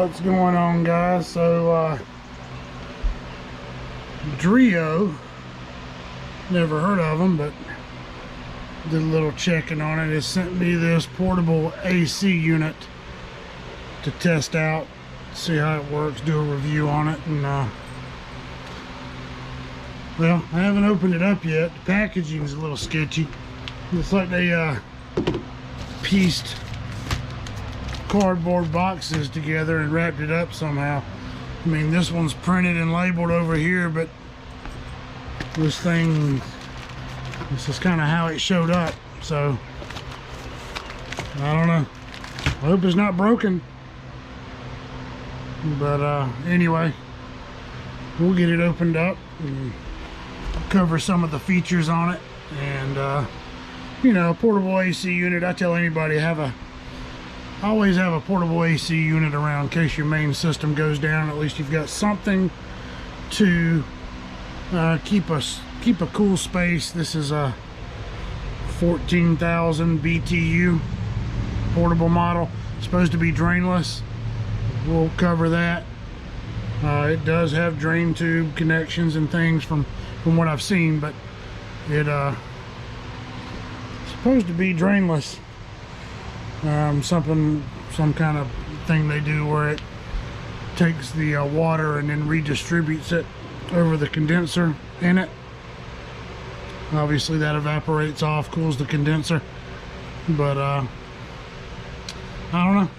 What's going on, guys? So DREO, never heard of them, but did a little checking on it. It sent me this portable AC unit to test out, see how it works, do a review on it. And well, I haven't opened it up yet. The packaging is a little sketchy. Looks like they pieced cardboard boxes together and wrapped it up somehow. I mean, this one's printed and labeled over here, but this is kind of how it showed up. So I don't know, I hope it's not broken, but anyway, we'll get it opened up and cover some of the features on it. And you know, portable AC unit, I tell anybody, always have a portable AC unit around in case your main system goes down. At least you've got something to keep a cool space. This is a 14,000 BTU portable model. It's supposed to be drainless. We'll cover that. It does have drain tube connections and things from what I've seen, but it's supposed to be drainless. Some kind of thing they do where it takes the water and then redistributes it over the condenser in it. Obviously that evaporates off, cools the condenser, but I don't know,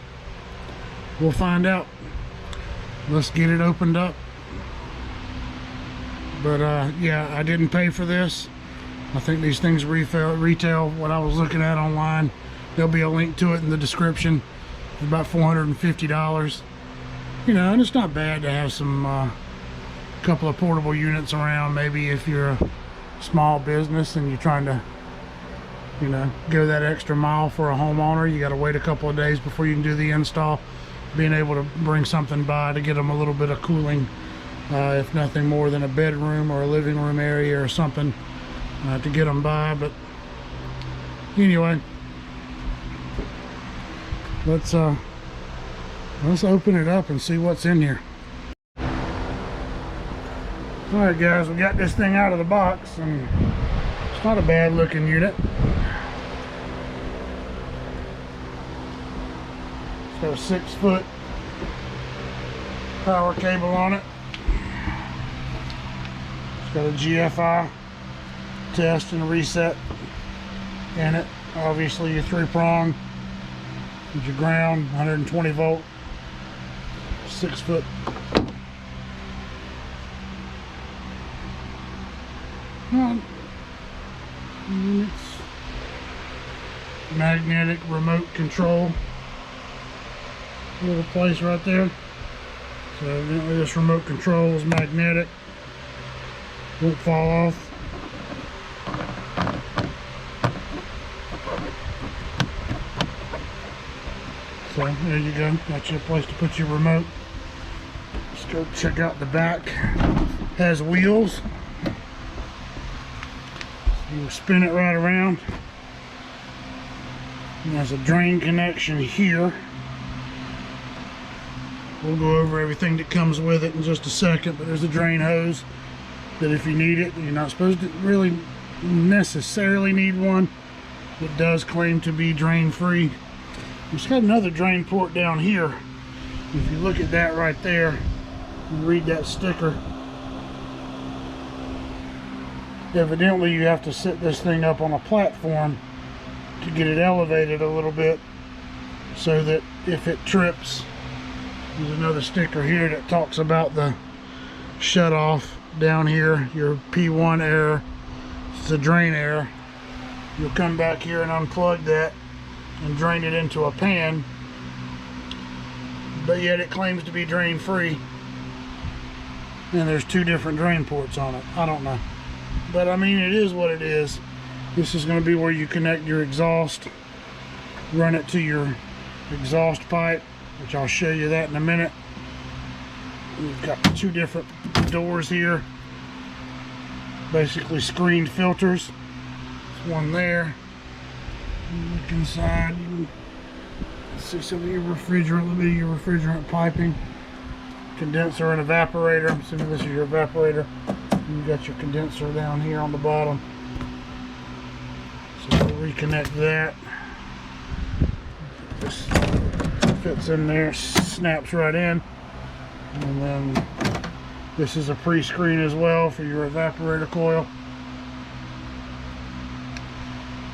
we'll find out. Let's get it opened up. But yeah, I didn't pay for this. I think these things retail what I was looking at online. There'll be a link to it in the description. It's about $450. You know, and it's not bad to have some couple of portable units around. Maybe if you're a small business and you're trying to, you know, go that extra mile for a homeowner, you got to wait a couple of days before you can do the install. Being able to bring something by to get them a little bit of cooling, if nothing more than a bedroom or a living room area or something, to get them by. But anyway, let's open it up and see what's in here. All right, guys, we got this thing out of the box, and it's not a bad looking unit. It's got a 6-foot power cable on it. It's got a GFI test and reset in it. Obviously your 3-prong with your ground, 120 volt, 6-foot. Units, magnetic remote control, little place right there. So evidently this remote control is magnetic, won't fall off. So there you go, got you a place to put your remote. Let's go check out the back. Has wheels. You spin it right around. And there's a drain connection here. We'll go over everything that comes with it in just a second, but there's a drain hose that if you need it, you're not supposed to really necessarily need one. It does claim to be drain free. It's got another drain port down here. If you look at that right there and read that sticker, evidently you have to set this thing up on a platform to get it elevated a little bit so that if it trips, there's another sticker here that talks about the shut off down here, your P1 air, it's a drain air. You'll come back here and unplug that and drain it into a pan, but yet it claims to be drain free, and there's 2 different drain ports on it. I don't know, but I mean, it is what it is. This is going to be where you connect your exhaust, run it to your exhaust pipe, which I'll show you that in a minute. We've got 2 different doors here, basically screened filters. There's one there. Look inside, See some of your refrigerant, a little bit of your refrigerant piping, condenser and evaporator. I'm assuming this is your evaporator. You got your condenser down here on the bottom. So we'll reconnect that. Just fits in there, snaps right in. And then this is a pre-screen as well for your evaporator coil.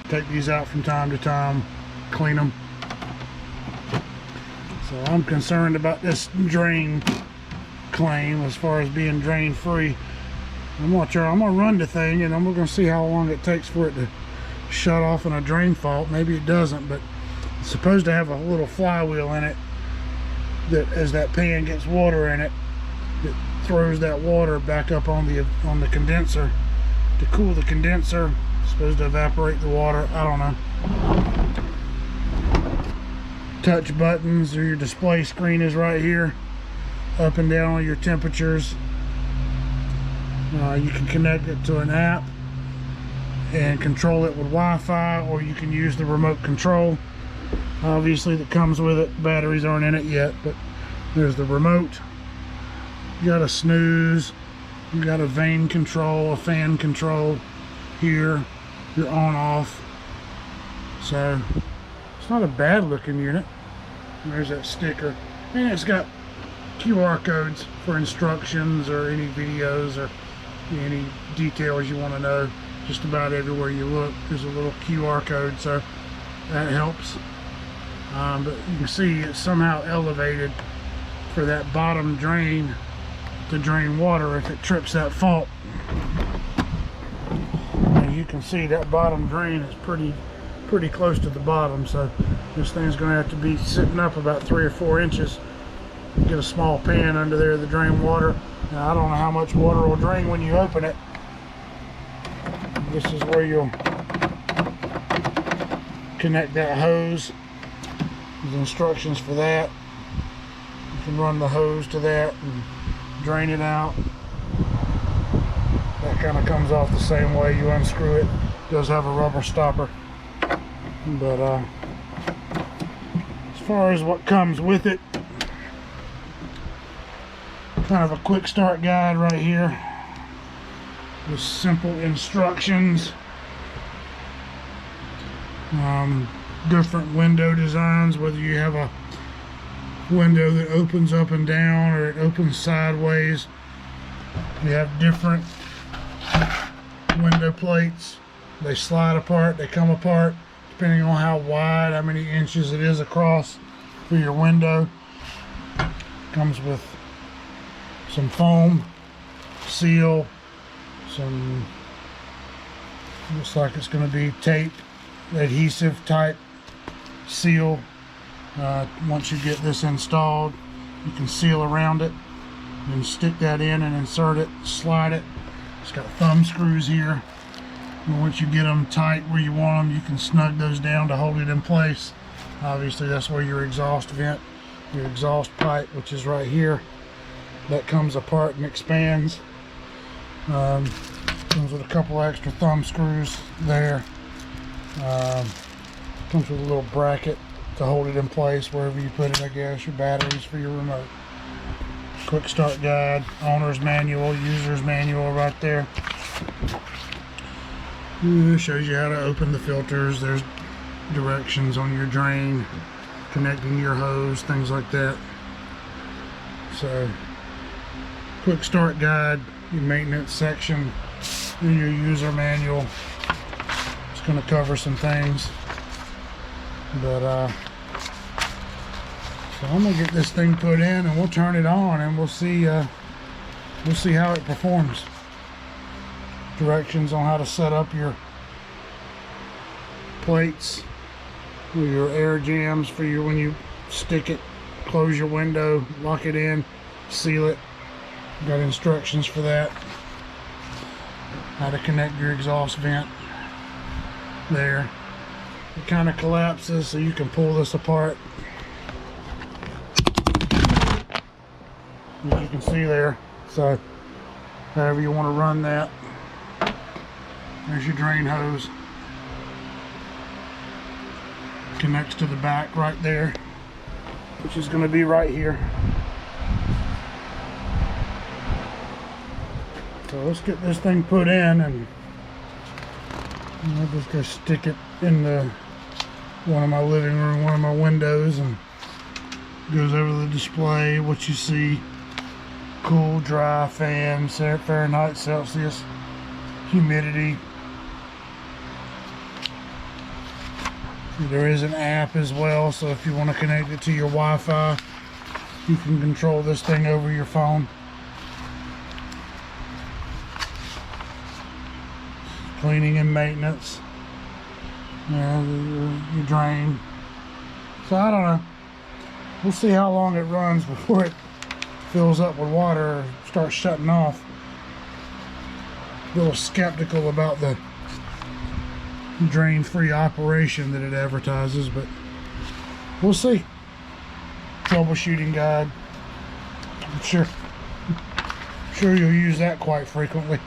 Take these out from time to time, clean them. So I'm concerned about this drain claim as far as being drain free. I'm gonna run the thing and I'm gonna see how long it takes for it to shut off on a drain fault. Maybe it doesn't, but it's supposed to have a little flywheel in it that as that pan gets water in it, it throws that water back up on the condenser to cool the condenser. It's supposed to evaporate the water. I don't know. Touch buttons or your display screen is right here. Up and down on your temperatures. You can connect it to an app and control it with Wi-Fi, or you can use the remote control. Obviously that comes with it. Batteries aren't in it yet, but there's the remote. You got a snooze, you got a vane control, a fan control here, your on off. So it's not a bad looking unit. There's that sticker, and it's got QR codes for instructions or any videos or any details you want to know. Just about everywhere you look there's a little QR code, so that helps. But you can see it's somehow elevated for that bottom drain to drain water if it trips that fault. And you can see that bottom drain is pretty close to the bottom, so this thing's going to have to be sitting up about 3 or 4 inches. Get a small pan under there to drain water. Now, I don't know how much water will drain when you open it. This is where you'll connect that hose. There's instructions for that. You can run the hose to that and drain it out. That kind of comes off the same way. You unscrew it. It does have a rubber stopper. But as far as what comes with it, kind of a quick start guide right here with simple instructions. Different window designs, whether you have a window that opens up and down or it opens sideways. You have different window plates. They slide apart, they come apart depending on how wide, how many inches it is across for your window. Comes with some foam, seal, some, looks like it's going to be tape, adhesive type seal. Once you get this installed, you can seal around it and stick that in and insert it, slide it. It's got thumb screws here, and once you get them tight where you want them, you can snug those down to hold it in place. Obviously that's where your exhaust vent, your exhaust pipe, which is right here, that comes apart and expands. Comes with a couple extra thumb screws there. Comes with a little bracket to hold it in place wherever you put it, I guess. Your batteries for your remote. Quick start guide, owner's manual, user's manual right there. It shows you how to open the filters. There's directions on your drain, connecting your hose, things like that. So, quick start guide, your maintenance section, and your user manual. It's going to cover some things. But so I'm gonna get this thing put in and we'll turn it on and we'll see how it performs. Directions on how to set up your plates, your air jams for your, when you stick it, close your window, lock it in, seal it. Got instructions for that. How to connect your exhaust vent there. It kind of collapses, so you can pull this apart. As you can see there. So however you want to run that. There's your drain hose. Connects to the back right there. which is going to be right here. So let's get this thing put in, and I'll just go stick it in one of my living room, one of my windows, and goes over the display. What you see: cool, dry, fan, Fahrenheit, Celsius, humidity. There is an app as well, so if you want to connect it to your Wi-Fi, you can control this thing over your phone. Cleaning and maintenance. Your drain. So I don't know. We'll see how long it runs before it fills up with water or starts shutting off. A little skeptical about the drain-free operation that it advertises, but we'll see. Troubleshooting guide. I'm sure you'll use that quite frequently.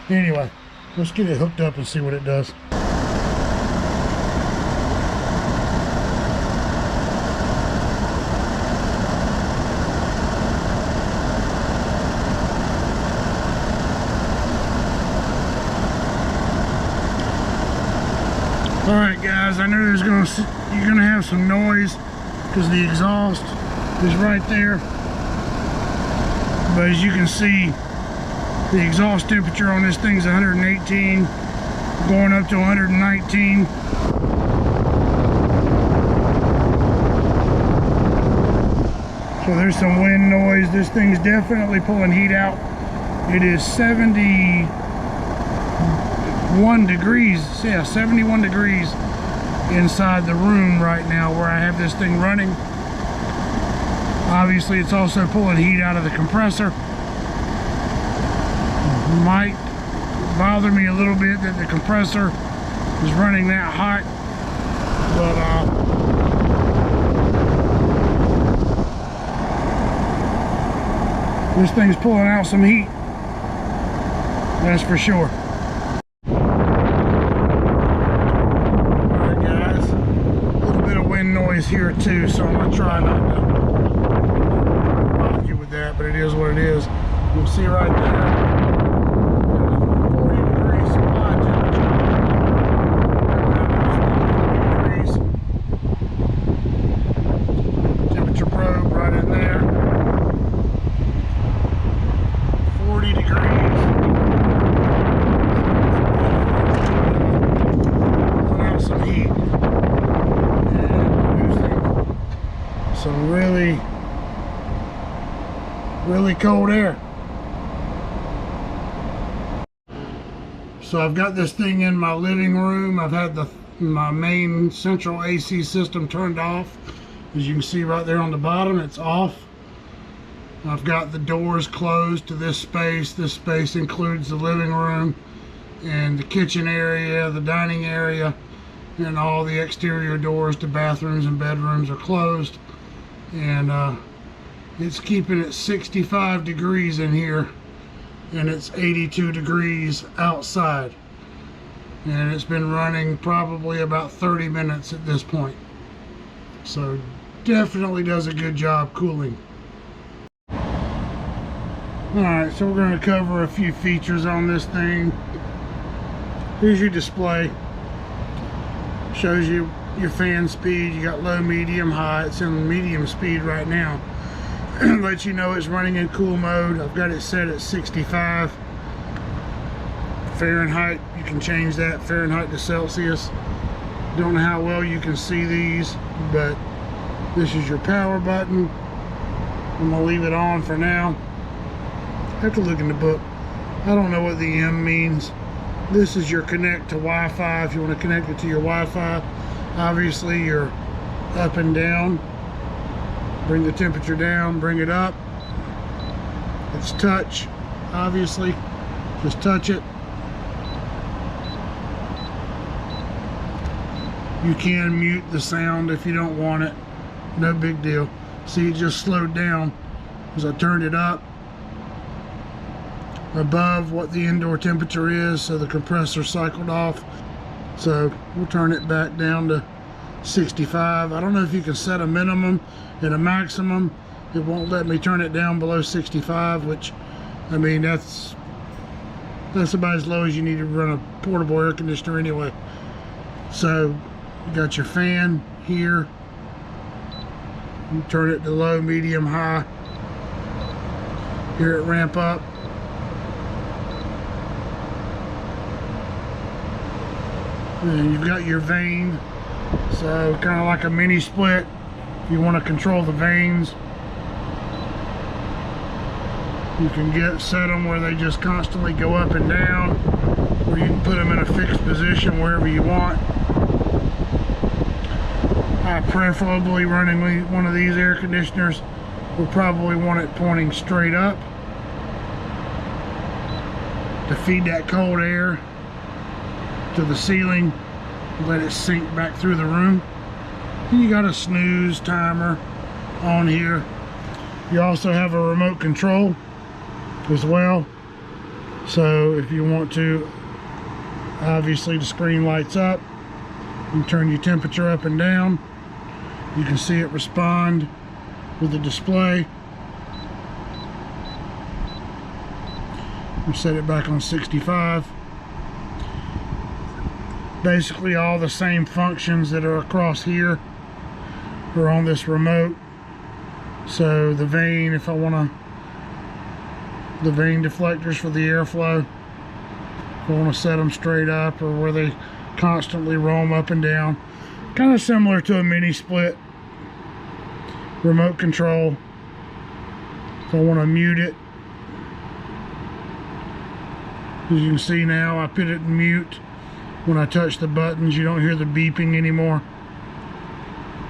Anyway, let's get it hooked up and see what it does. Alright guys, I know you're gonna have some noise because the exhaust is right there, but as you can see, the exhaust temperature on this thing's 118, going up to 119. So there's some wind noise. This thing's definitely pulling heat out. It is 71 degrees, yeah, 71 degrees inside the room right now where I have this thing running. Obviously it's also pulling heat out of the compressor. Might bother me a little bit that the compressor is running that hot, but this thing's pulling out some heat, that's for sure. Alright guys, a little bit of wind noise here too, so I'm going to try not to argue with that, but it is what it is. You'll see right there, 40 degrees supply temperature. Temperature probe right in there. 40 degrees. Pulling out some heat and producing some really cold air. So I've got this thing in my living room. I've had my main central AC system turned off. As you can see right there on the bottom, it's off. I've got the doors closed to this space. This space includes the living room and the kitchen area, the dining area, and all the exterior doors to bathrooms and bedrooms are closed. And it's keeping it 65 degrees in here, and it's 82 degrees outside, and it's been running probably about 30 minutes at this point, so definitely does a good job cooling. Alright, so we're going to cover a few features on this thing. Here's your display. Shows you your fan speed. You got low, medium, high. It's in medium speed right now. Let you know it's running in cool mode. I've got it set at 65 Fahrenheit. You can change that Fahrenheit to Celsius. Don't know how well you can see these, but this is your power button. I'm gonna leave it on for now. I have to look in the book. I don't know what the M means. This is your connect to Wi-Fi. If you want to connect it to your Wi-Fi, obviously you're up and down. Bring the temperature down, bring it up. It's touch, obviously. Just touch it. You can mute the sound if you don't want it. No big deal. See, it just slowed down as I turned it up above what the indoor temperature is, so the compressor cycled off. So we'll turn it back down to 65. I don't know if you can set a minimum and a maximum. It won't let me turn it down below 65, which, I mean, that's about as low as you need to run a portable air conditioner anyway. So you got your fan here. You turn it to low, medium, high. Hear it ramp up. And you've got your vane, so kind of like a mini split. If you want to control the vanes, you can set them where they just constantly go up and down, or you can put them in a fixed position wherever you want. I preferably running one of these air conditioners will probably want it pointing straight up to feed that cold air to the ceiling, let it sink back through the room. And you got a snooze timer on here. You also have a remote control as well, so if you want to, obviously the screen lights up. You turn your temperature up and down. You can see it respond with the display. We set it back on 65. Basically all the same functions that are across here are on this remote. So the vane, if I want to, the vane deflectors for the airflow, if I want to set them straight up or where they constantly roam up and down, kind of similar to a mini split. Remote control, if I want to mute it, as you can see now, I put it in mute. When I touch the buttons, you don't hear the beeping anymore.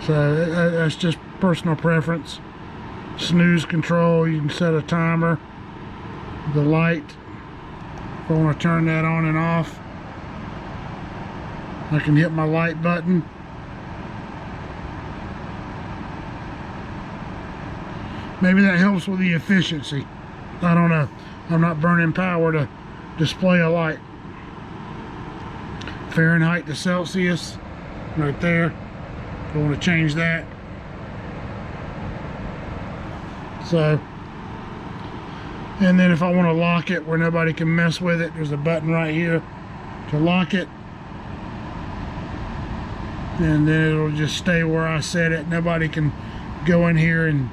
So that's just personal preference. Snooze control, you can set a timer. The light, if I want to turn that on and off, I can hit my light button. Maybe that helps with the efficiency. I don't know. I'm not burning power to display a light. Fahrenheit to Celsius, right there. If I want to change that. So, and then if I want to lock it where nobody can mess with it, there's a button right here to lock it. And then it'll just stay where I set it. Nobody can go in here and,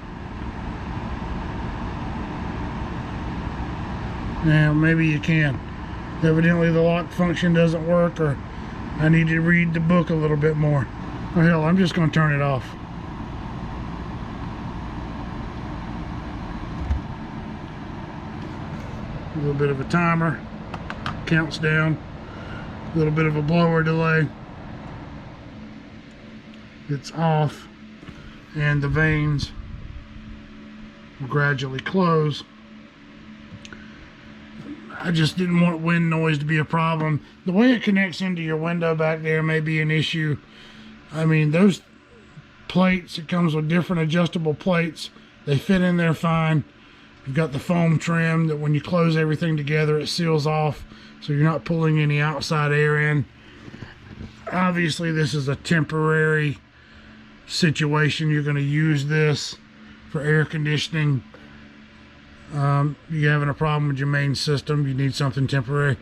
now maybe you can. Evidently the lock function doesn't work, or I need to read the book a little bit more. Oh hell, I'm just going to turn it off. A little bit of a timer, counts down, a little bit of a blower delay. It's off, and the vanes will gradually close. I just didn't want wind noise to be a problem. The way it connects into your window back there may be an issue. I mean, those plates, it comes with different adjustable plates. They fit in there fine. You've got the foam trim that when you close everything together, it seals off, so you're not pulling any outside air in. Obviously, this is a temporary situation. You're going to use this for air conditioning. You're having a problem with your main system, you need something temporary.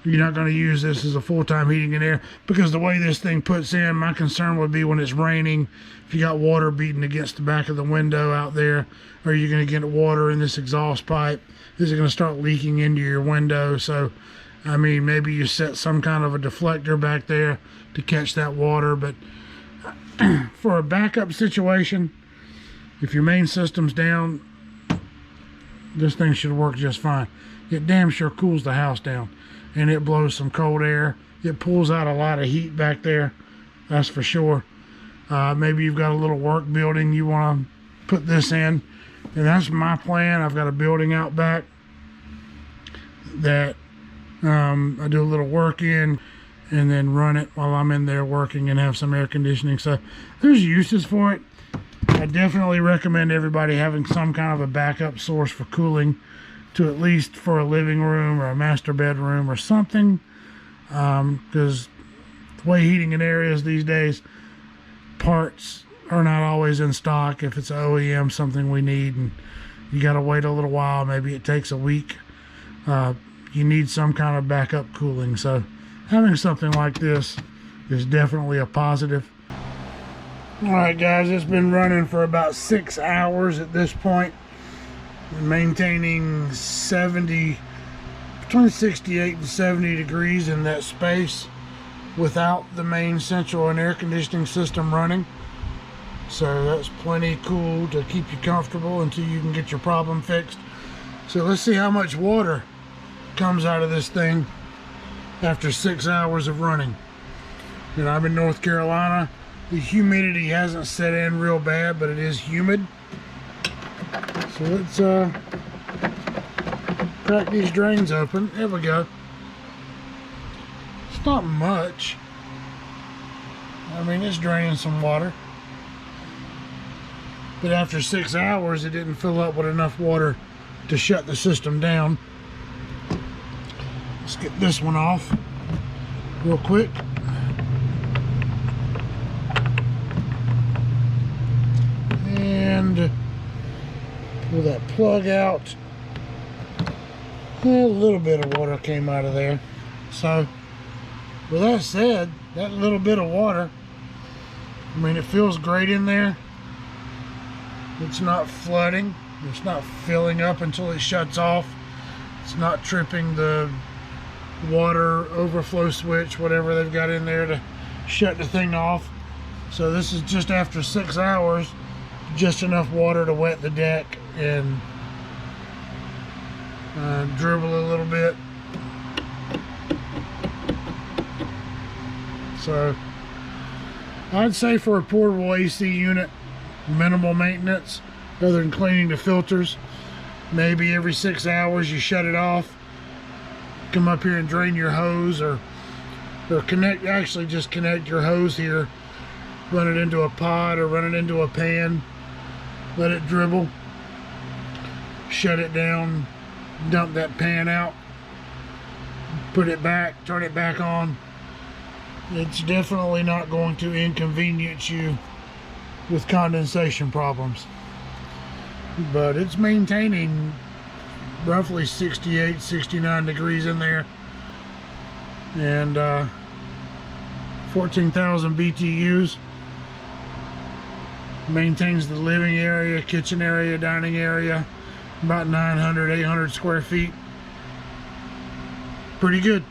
You're not going to use this as a full-time heating and air, because the way this thing puts in, my concern would be when it's raining, if you got water beating against the back of the window out there, or you're going to get water in this exhaust pipe, this is going to start leaking into your window. So I mean, maybe you set some kind of a deflector back there to catch that water, but for a backup situation, if your main system's down, this thing should work just fine. It damn sure cools the house down, and it blows some cold air. It pulls out a lot of heat back there, that's for sure. Maybe you've got a little work building you want to put this in, and that's my plan. I've got a building out back that I do a little work in, and then run it while I'm in there working and have some air conditioning. So there's uses for it. I definitely recommend everybody having some kind of a backup source for cooling, to at least for a living room or a master bedroom or something, because the way heating and air is these days, parts are not always in stock. If it's OEM, something we need, and you got to wait a little while, maybe it takes a week, you need some kind of backup cooling. So having something like this is definitely a positive. All right, guys, it's been running for about 6 hours at this point, maintaining between 68 and 70 degrees in that space without the main central and air conditioning system running. So that's plenty cool to keep you comfortable until you can get your problem fixed. So let's see how much water comes out of this thing after 6 hours of running. You know, I'm in North Carolina. The humidity hasn't set in real bad, but it is humid. So let's crack these drains open. There we go. It's not much. I mean, it's draining some water. But after 6 hours, it didn't fill up with enough water to shut the system down. Let's get this one off real quick. And pull that plug out. A little bit of water came out of there. So with that said, that little bit of water, I mean, it feels great in there. It's not flooding. It's not filling up until it shuts off. It's not tripping the water overflow switch, whatever they've got in there to shut the thing off. So this is just after 6 hours, just enough water to wet the deck and dribble a little bit. So I'd say for a portable AC unit, minimal maintenance other than cleaning the filters. Maybe every 6 hours you shut it off, come up here and drain your hose, or actually just connect your hose here, run it into a pot or run it into a pan, let it dribble, shut it down, dump that pan out, put it back, turn it back on. It's definitely not going to inconvenience you with condensation problems, but it's maintaining roughly 68, 69 degrees in there, and 14,000 BTUs. Maintains the living area, kitchen area, dining area, about 900, 800 square feet. Pretty good.